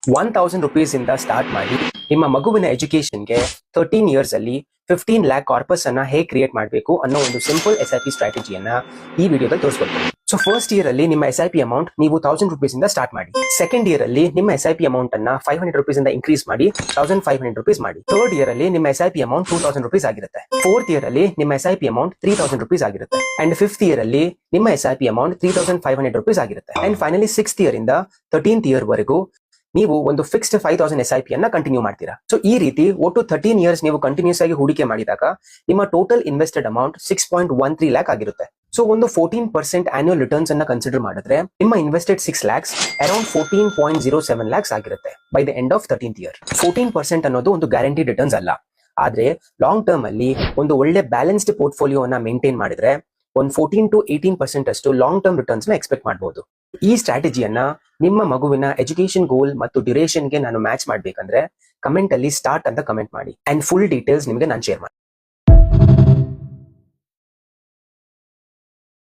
₹1,000 ಇಂದ ಸ್ಟಾರ್ಟ್ ಮಾಡಿ ನಿಮ್ಮ ಮಗುವಿನ ಎಜುಕೇಶನ್ಗೆ 13 ಇಯರ್ಸ್ ಅಲ್ಲಿ 15 lakh ಕಾರ್ಪಸ್ ಅನ್ನ ಹೇಗೆ ಕ್ರಿಯೇಟ್ ಮಾಡಬೇಕು ಅನ್ನೋ ಒಂದು ಸಿಂಪಲ್ SIP ಸ್ಟ್ರಾಟಜಿಯನ್ನ ಈ ವಿಡಿಯೋದಲ್ಲಿ ತೋರಿಸ್ಕೊಡ್ತೀನಿ. ಸೊ ಫಸ್ಟ್ ಇಯರ್ ಅಲ್ಲಿ ನಿಮ್ಮ SIP ಅಮೌಂಟ್ ನೀವು ₹1,000 ಇಂದ ಸ್ಟಾರ್ಟ್ ಮಾಡಿ. ಸೆಕೆಂಡ್ ಇಯರ್ ಅಲ್ಲಿ ನಿಮ್ಮ SIP ಅಮೌಂಟ್ ಅನ್ನ ₹500 ಇಂದ ಇನ್ಕ್ರೀಸ್ ಮಾಡಿ ₹1,500 ಮಾಡಿ. ಥರ್ಡ್ ಇಯರ್ ಅಲ್ಲಿ ನಿಮ್ಮ SIP ಅಮೌಂಟ್ ₹2,000 ಆಗಿರುತ್ತೆ. ಫೋರ್ತ್ ಇಯರ್ ಅಲ್ಲಿ ನಿಮ್ಮ SIP ಅಮೌಂಟ್ ₹3,000 ಆಗಿರುತ್ತೆ. ಅಂಡ್ ಫಿಫ್ತ್ ಇಯರ್ ಅಲ್ಲಿ ನಿಮ್ಮ SIP ಅಮೌಂಟ್ ₹3,500 ಆಗಿರುತ್ತೆ. ಅಂಡ್ ಫೈನಲಿ ಸಿಕ್ಸ್ತ್ ಇಯರ್ ಇಂದ 13th ಇಯರ್ ವರೆಗೂ ನೀವು ಒಂದು ಫಿಕ್ಸ್ಡ್ 5,000 SIP ಅನ್ನ ಕಂಟಿನ್ಯೂ ಮಾಡ್ತೀರಾ. ಸೊ ಈ ರೀತಿ ಒಟ್ಟು 13 ಇಯರ್ಸ್ ನೀವು ಕಂಟಿನ್ಯೂಸ್ ಆಗಿ ಹೂಡಿಕೆ ಮಾಡಿದಾಗ ನಿಮ್ಮ ಟೋಟಲ್ ಇನ್ವೆಸ್ಟೆಡ್ ಅಮೌಂಟ್ 6.13 lakh ಆಗಿರುತ್ತೆ. ಸೊ ಒಂದು 14% ಆನ್ಯುವಲ್ ರಿಟರ್ನ್ಸ್ ಅನ್ನ ಕನ್ಸಿಡರ್ ಮಾಡಿದ್ರೆ ನಿಮ್ಮ ಇನ್ವೆಸ್ಟೆಡ್ 6 lakhs ಅರೌಂಡ್ 14.07 lakhs ಆಗಿರುತ್ತೆ by the end of 13th year. 14% ಅನ್ನೋದು ಒಂದು ಗ್ಯಾರಂಟಿ ರಿಟರ್ನ್ಸ್ ಅಲ್ಲ, ಆದ್ರೆ ಲಾಂಗ್ ಟರ್ಮ್ ಅಲ್ಲಿ ಒಂದು ಒಳ್ಳೆ ಬ್ಯಾಲೆನ್ಸ್ಡ್ ಪೋರ್ಟ್ಫೋಲಿಯೋನ ಮೇಂಟೈನ್ ಮಾಡಿದ್ರೆ ಒಂದು 14 to 18% ಅಷ್ಟು ಲಾಂಗ್ ಟರ್ಮ್ ರಿಟರ್ನ್ಸ್ ನ ಎಕ್ಸ್ಪೆಕ್ಟ್ ಮಾಡಬಹುದು. ಈ ಸ್ಟ್ರಾಟಜಿಯನ್ನ ನಿಮ್ಮ ಮಗುವಿನ ಎಜುಕೇಶನ್ ಗೋಲ್ ಮತ್ತು ಡ್ಯೂರೇಷನ್ಗೆ ನಾನು ಮ್ಯಾಚ್ ಮಾಡ್ಬೇಕಂದ್ರೆ ಕಮೆಂಟ್ ಅಲ್ಲಿ ಸ್ಟಾರ್ಟ್ ಅಂತ ಕಮೆಂಟ್ ಮಾಡಿ ಅಂಡ್ ಫುಲ್ ಡೀಟೇಲ್ಸ್ ನಿಮಗೆ ನಾನು ಶೇರ್ ಮಾಡಿ.